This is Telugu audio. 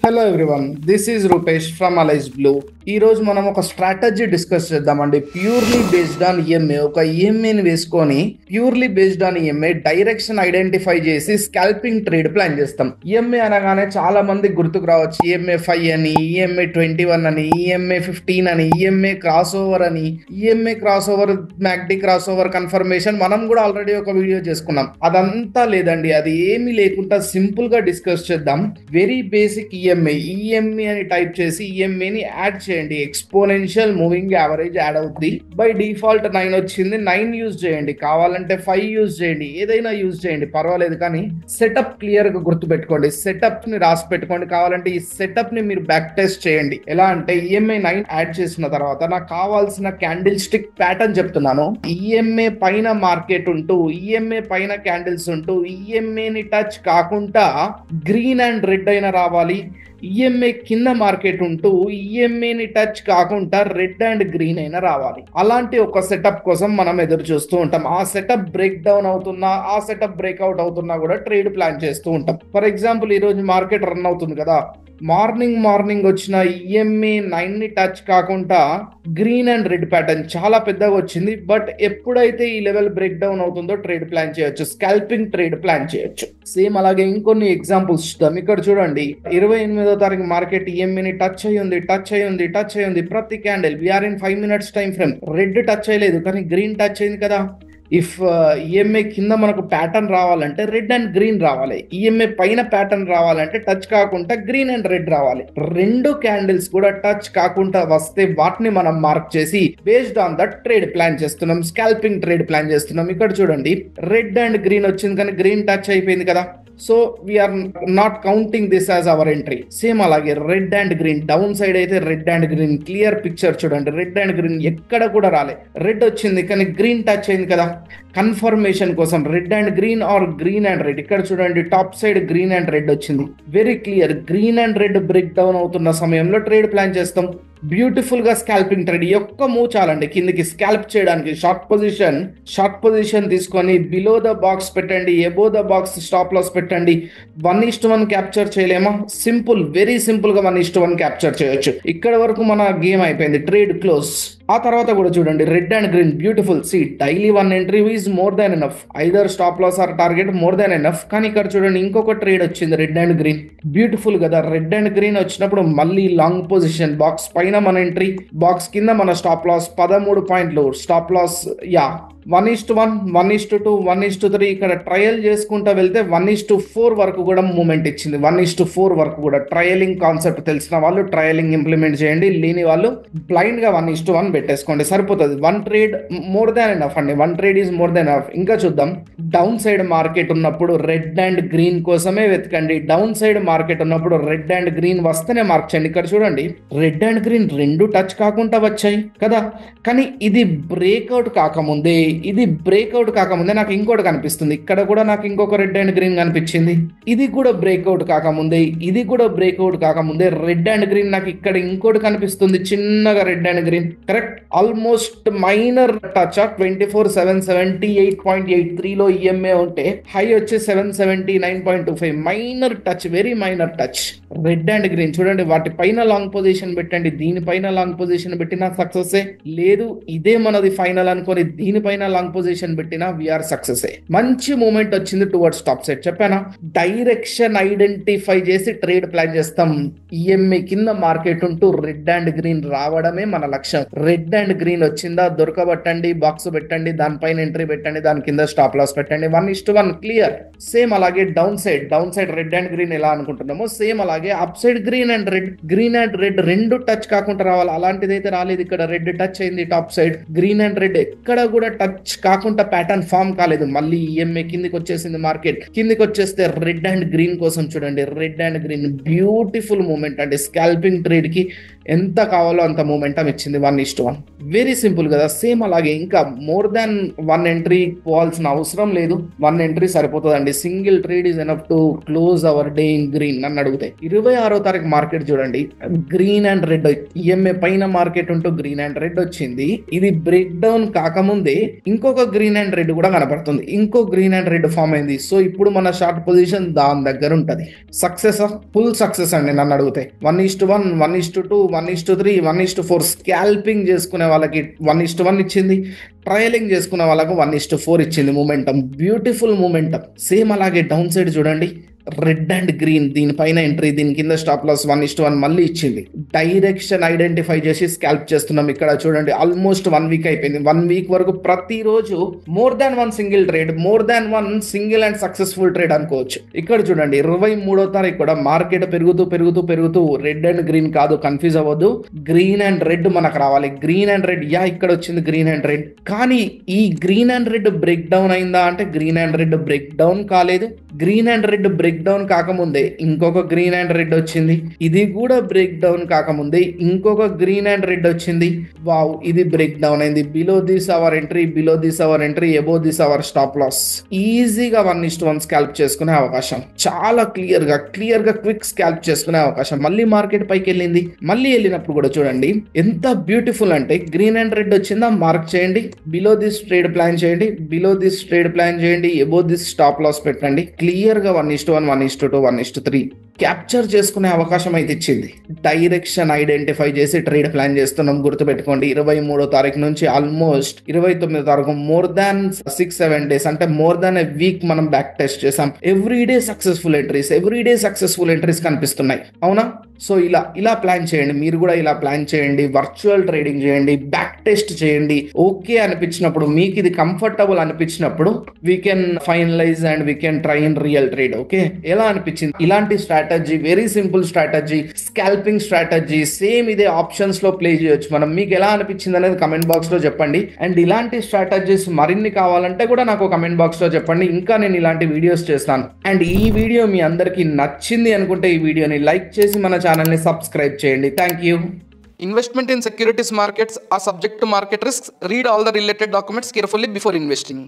Hello everyone, this is Rupesh from Alice Blue. ఈ రోజు మనం ఒక స్ట్రాటజీ డిస్కస్ చేద్దామండి. ప్యూర్లీ బేస్డ్ ఆన్ ఈఎంఏ, ఒక ఈఎంఏని వేసుకొని purely based on EMA direction identify చేసి స్కాల్పింగ్ ట్రేడ్ ప్లాన్ చేస్తాం. ఈఎంఏ అనగానే చాలా మంది గుర్తుకు రావచ్చు. ఈఎంఏ 5 అని, ఈఎంఏ 21 అని, ఈఎంఏ 15 అని, ఈఎంఏ క్రాస్ ఓవర్ అని, EMA crossover, MACD crossover confirmation మనం కూడా ఆల్రెడీ ఒక వీడియో చేసుకున్నాం. అదంతా లేదండి, అది ఏమీ లేకుండా సింపుల్ గా డిస్కస్ చేద్దాం. వెరీ బేసిక్ ఈఎంఏ అని టైప్ చేసి ఈఎంఏని యాడ్ చేయండి. ఎక్స్పోనెన్షియల్ మూవింగ్ యావరేజ్ యాడ్ అవుద్ది. బై డిఫాల్ట్ 9 వచ్చింది. 9 యూజ్ చేయండి, కావాలంటే 5 యూజ్ చేయండి, ఏదైనా యూజ్ చేయండి పర్వాలేదు. కానీ సెటప్ క్లియర్ గా గుర్తు పెట్టుకోండి, సెటప్ ని రాసి పెట్టుకోండి. కావాలంటే ఈ సెటప్ ని మీరు బ్యాక్ టెస్ట్ చేయండి. ఎలా అంటే ఈఎంఏ 9 యాడ్ చేసిన తర్వాత నాకు కావాల్సిన క్యాండిల్ స్టిక్ ప్యాటర్న్ చెప్తున్నాను. ఈఎంఏ పైన మార్కెట్ ఉంటూ, ఈఎంఏ పైన క్యాండిల్స్ ఉంటూ, ఈఎంఏని టచ్ కాకుండా గ్రీన్ అండ్ రెడ్ అయినా రావాలి. ఈఎంఏ కింద మార్కెట్ ఉంటూ ఈఎంఏని టచ్ కాకుండా రెడ్ అండ్ గ్రీన్ అయినా రావాలి. అలాంటి ఒక సెటప్ కోసం మనం ఎదురు చూస్తూ ఉంటాం. ఆ సెటప్ బ్రేక్ డౌన్ అవుతున్నా, ఆ సెటప్ బ్రేక్అవుట్ అవుతున్నా కూడా ట్రేడ్ ప్లాన్ చేస్తూ ఉంటాం. ఫర్ ఎగ్జాంపుల్ ఈ రోజు మార్కెట్ రన్ అవుతుంది కదా, మార్నింగ్ వచ్చిన ఈఎంఏ 9 ని టచ్ కాకుండా గ్రీన్ అండ్ రెడ్ ప్యాటర్న్ చాలా పెద్దగా వచ్చింది. బట్ ఎప్పుడైతే ఈ లెవెల్ బ్రేక్ డౌన్ అవుతుందో ట్రేడ్ ప్లాన్ చేయొచ్చు, స్కాల్పింగ్ ట్రేడ్ ప్లాన్ చేయొచ్చు. సేమ్ అలాగే ఇంకొన్ని ఎగ్జాంపుల్స్ చూద్దాం. ఇక్కడ చూడండి, 28వ తారీఖు మార్కెట్ ఈఎంఏని టచ్ అయ్యింది. ప్రతి candle we are in 5 minutes time frame. Red touch అయ్యలేదు కానీ గ్రీన్ టచ్ అయింది కదా. ఇఫ్ ఈఎంఏ కింద మనకు ప్యాటర్న్ రావాలంటే రెడ్ అండ్ గ్రీన్ రావాలి. ఈఎంఏ పైన ప్యాటర్న్ రావాలంటే టచ్ కాకుండా గ్రీన్ అండ్ రెడ్ రావాలి. రెండు క్యాండిల్స్ కూడా టచ్ కాకుండా వస్తే వాటిని మనం మార్క్ చేసి based on that trade plan చేస్తున్నాం, స్కాల్పింగ్ ట్రేడ్ ప్లాన్ చేస్తున్నాం. ఇక్కడ చూడండి, రెడ్ అండ్ గ్రీన్ వచ్చింది కానీ గ్రీన్ టచ్ అయిపోయింది కదా. So we are not counting this as our entry. Same అలాగే red and green, down side అయితే red and green clear picture చూడండి. రెడ్ అండ్ గ్రీన్ ఎక్కడ కూడా రాలే, రెడ్ వచ్చింది కానీ గ్రీన్ టచ్ అయింది కదా. కన్ఫర్మేషన్ కోసం red and green or green and red, ఇక్కడ చూడండి top side green and red వచ్చింది. Very clear, green and red break down అవుతున్న సమయంలో ట్రేడ్ ప్లాన్ చేస్తాం. బ్యూటిఫుల్ గా స్కాల్పింగ్ ట్రేడ్. ఒక్క మూవ్ చాలండి కిందికి స్కాల్ప్ చేయడానికి. షార్ట్ పొజిషన్ తీసుకొని బిలో ద బాక్స్ పెట్టండి, above the box stop loss పెట్టండి. 1:1 క్యాప్చర్ చేయలేమా? సింపుల్, వెరీ సింపుల్ గా 1:1 క్యాప్చర్ చేయొచ్చు. ఇక్కడ వరకు మన గేమ్ అయిపోయింది, ట్రేడ్ క్లోజ్. ఆ తర్వాత కూడా చూడండి, red and green beautiful. See daily 1 entry is more than enough, either stop loss or target more than enough. కానీ ఇక్కడ చూడండి ఇంకొక ట్రేడ్ వచ్చింది, రెడ్ అండ్ గ్రీన్. బ్యూటిఫుల్ కదా. రెడ్ అండ్ గ్రీన్ వచ్చినప్పుడు మళ్ళీ లాంగ్ పొజిషన్, బాక్స్ పైన మన ఎంట్రీ, బాక్స్ కింద మన స్టాప్ లాస్ 13 పాయింట్లు స్టాప్ లాస్. 1:1, 1:2, 1:3. ఇక్కడ ట్రయల్ చేసుకుంటూ వెళ్తే 1:4 వరకు కూడా మూమెంట్ ఇచ్చింది. 1:4 వరకు కూడా ట్రయలింగ్ కాన్సెప్ట్ తెలిసిన వాళ్ళు ట్రయలింగ్ ఇంప్లిమెంట్ చేయండి, లేని వాళ్ళు బ్లైండ్ గా 1:1 పెట్టేసుకోండి, సరిపోతుంది. 1 ట్రేడ్ మోర్ దాన్ ఎనఫ్ అండి, 1 trade is more than enough. ఇంకా చూద్దాం, డౌన్ సైడ్ మార్కెట్ ఉన్నప్పుడు రెడ్ అండ్ గ్రీన్ కోసమే వెతకండి. డౌన్ సైడ్ మార్కెట్ ఉన్నప్పుడు రెడ్ అండ్ గ్రీన్ వస్తేనే మార్క్ చేయండి. ఇక్కడ చూడండి, రెడ్ అండ్ గ్రీన్ రెండు టచ్ కాకుండా వచ్చాయి కదా. కానీ ఇది బ్రేక్అవుట్ కాకముందే నాకు ఇంకోటి కనిపిస్తుంది. ఇక్కడ కూడా నాకు ఇంకొక రెడ్ అండ్ గ్రీన్ కనిపించింది. ఇది కూడా బ్రేక్అవుట్ కాకముందే రెడ్ అండ్ గ్రీన్ నాకు ఇక్కడ ఇంకోటి కనిపిస్తుంది, చిన్నగా red and green. Correct, almost minor touch. 24,778.83 లో ఈఎంఏ ఉంటే హై వచ్చి 779.25. Minor touch, very minor touch. Red and green చూడండి, వాటి పైన లాంగ్ పొజిషన్ పెట్టండి, దీనిపైన లాంగ్ పొజిషన్ పెట్టినా సక్సెస్ లేదు. ఇదే మనది ఫైనల్ అనుకొని దీనిపైన లాంగ్ పొజిషన్ పెట్టినా వీఆర్ సక్సెస్. మంచి మూమెంట్ వచ్చింది టువర్డ్స్ టాప్ సైడ్. చెప్పానా, డైరెక్షన్ ఐడెంటిఫై చేసి ట్రేడ్ ప్లాన్ చేస్తాం. ఈఎంఏ కింద మార్కెట్ ఉంటూ రెడ్ అండ్ గ్రీన్ రావడమే మన లక్ష్యం. రెడ్ అండ్ గ్రీన్ వచ్చిందా దొరకబట్టండి, బాక్స్ పెట్టండి, దానిపైన ఎంట్రీ పెట్టండి, దాని కింద స్టాప్ లాస్ పెట్టండి. 1:1 క్లియర్. సేమ్ అలాగే down side red and green ఎలా అనుకుంటున్నామో సేమ్ అలాగే up side green and red రెండు టచ్ కాకుండా రావాలి. అలాంటిదైతే రాలేదు. ఇక్కడ రెడ్ టచ్ అయింది top side, green and red ఎక్కడ కూడా టచ్ కాకుండా ప్యాటర్న్ ఫామ్ కాలేదు. మళ్ళీ ఈఎంఏ కిందికి వచ్చేసింది, మార్కెట్ కిందికి వచ్చేస్తే రెడ్ అండ్ గ్రీన్ కోసం చూడండి, red and green beautiful moment అండి. స్కాల్పింగ్ ట్రేడ్ కి ఎంత కావాలో అంత మూమెంటం ఇచ్చింది. 1:1 వెరీ సింపుల్ కదా. సేమ్ అలాగే ఇంకా మోర్ దాన్ 1 ఎంట్రీ పోవాల్సిన అవసరం లేదు, 1 ఎంట్రీ సరిపోతుందండి. Single trade is enough to close hour day in green నన్ను అడిగితే. 26వ తారీఖు మార్కెట్ చూడండి, గ్రీన్ అండ్ రెడ్, ఈఎంఏ పైన మార్కెట్ ఉంటూ గ్రీన్ అండ్ రెడ్ వచ్చింది. ఇది బ్రేక్ డౌన్ కాకముందే ఇంకొక గ్రీన్ అండ్ రెడ్ కూడా కనపడుతుంది, ఇంకో గ్రీన్ అండ్ రెడ్ ఫామ్ అయింది. సో ఇప్పుడు మన షార్ట్ పొజిషన్ దాని దగ్గర ఉంటుంది. సక్సెస్, ఫుల్ సక్సెస్ అండి నన్ను అడిగితే. 1:1, 1:2, 1:3, 1:4 స్కాల్పింగ్ చేసుకునే వాళ్ళకి 1:1 ఇచ్చింది, ట్రయలింగ్ చేసుకునే వాళ్ళకు 1:4 ఇచ్చింది మూమెంటం. Beautiful momentum. సేమ్ అలాగే డౌన్ సైడ్ చూడండి, రెడ్ అండ్ గ్రీన్, దీనిపైన ఎంట్రీ, దీని కింద స్టాప్ లాస్ 1:1 మళ్ళీ ఇచ్చింది. డైరెక్షన్ ఐడెంటిఫై చేసి స్కాల్ప్ చేస్తున్నాం. ఇక్కడ చూడండి ఆల్మోస్ట్ 1 వీక్ అయిపోయింది. 1 వీక్ వరకు ప్రతిరోజు more than 1 single trade, more than 1 single and successful trade అనుకోవచ్చు. ఇక్కడ చూడండి 23వ తారీఖు కూడా మార్కెట్ పెరుగుతూ పెరుగుతూ పెరుగుతూ, రెడ్ అండ్ గ్రీన్ కాదు, కన్ఫ్యూజ్ అవ్వద్దు, గ్రీన్ అండ్ రెడ్ మనకు రావాలి. గ్రీన్ అండ్ రెడ్, ఇక్కడ వచ్చింది గ్రీన్ అండ్ రెడ్. కానీ ఈ green and red break down అయిందా అంటే green and red break down కాలేదు. Green and red break down కాకముందే ఇంకొక గ్రీన్ అండ్ రెడ్ వచ్చింది, ఇది కూడా బ్రేక్ డౌన్ కాకముందే ఇంకొక గ్రీన్ అండ్ రెడ్ వచ్చింది. వావ్, ఇది బ్రేక్ డౌన్ అయింది. Below this our entry, below this our entry, above this our stop loss. ఈజీగా 1:1 స్కాల్ప్ చేసుకునే అవకాశం, చాలా క్లియర్ గా క్విక్ స్కాల్ప్ చేసుకునే అవకాశం. మళ్ళీ మార్కెట్ పైకి వెళ్ళింది, మళ్ళీ వెళ్ళినప్పుడు కూడా చూడండి ఎంత బ్యూటిఫుల్ అంటే, గ్రీన్ అండ్ రెడ్ వచ్చిందా మార్క్ చేయండి, బిలో దిస్ ట్రేడ్ ప్లాన్ చేయండి, బిలో దిస్ ట్రేడ్ ప్లాన్ చేయండి, అబో దిస్ స్టాప్ లాస్ పెట్టండి. క్లియర్ గా 1:1, 1:2, 1:3 క్యాప్చర్ చేసుకునే అవకాశం అయితే ఇచ్చింది. డైరెక్షన్ ఐడెంటిఫై చేసి ట్రేడ్ ప్లాన్ చేస్తున్నాం. గుర్తుపెట్టుకోండి, 23వ తారీఖు నుంచి ఆల్మోస్ట్ 29వ తారీఖు మోర్ దాన్ 6-7 డేస్, అంటే మోర్ దాన్ ఎ వీక్ మనం బ్యాక్ టెస్ట్ చేసాం. ఎవ్రీడే సక్సెస్ఫుల్ ఎంట్రీస్ కనిపిస్తున్నాయి, అవునా? సో ఇలా ప్లాన్ చేయండి. మీరు కూడా ఇలా ప్లాన్ చేయండి. వర్చువల్ ట్రేడింగ్ చేయండి, బ్యాక్ టెస్ట్ చేయండి. ఓకే అనిపించినప్పుడు, మీకు ఇది కంఫర్టబుల్ అనిపించినప్పుడు we can finalize and we can try in real trade. Okay, ఎలా అనిపించింది ఇలాంటి strategy? Very simple strategy, scalping strategy. Same ఇదే ఆప్షన్స్ లో ప్లే చేయొచ్చు మనం. మీకు ఎలా అనిపించింది అనేది కమెంట్ బాక్స్ లో చెప్పండి. అండ్ ఇలాంటి స్ట్రాటజీస్ మరిన్ని కావాలంటే కూడా నాకు కమెంట్ బాక్స్ లో చెప్పండి, ఇంకా నేను ఇలాంటి వీడియోస్ చేస్తాను. అండ్ ఈ వీడియో మీ అందరికి నచ్చింది అనుకుంటే ఈ వీడియోని లైక్ చేసి మన ఛానల్ని సబ్స్క్రైబ్ చేయండి. Thank you. Investment in securities markets are subject to market risks. Read all the related documents carefully before investing.